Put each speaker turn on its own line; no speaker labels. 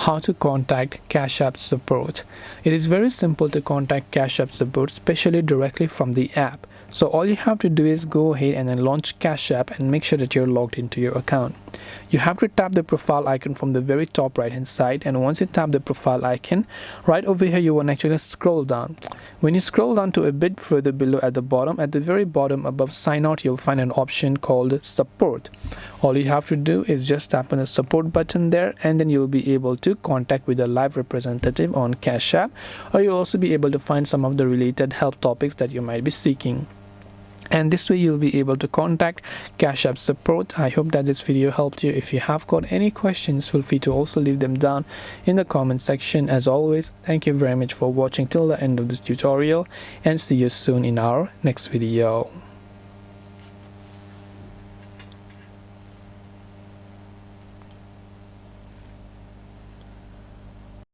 how to contact Cash App support. It is very simple to contact Cash App support, especially directly from the app. So all you have to do is go ahead and then launch Cash App and make sure that you're logged into your account. You have to tap the profile icon from the very top right hand side, and once you tap the profile icon, right over here you want to actually scroll down. When you scroll down to a bit further below at the bottom, at the very bottom above sign out, you'll find an option called support. All you have to do is just tap on the support button there, and then you'll be able to contact with a live representative on Cash App, or you'll also be able to find some of the related help topics that you might be seeking. And this way you'll be able to contact Cash App support. I hope that this video helped you. If you have got any questions, feel free to also leave them down in the comment section. As always, thank you very much for watching till the end of this tutorial, and see you soon in our next video.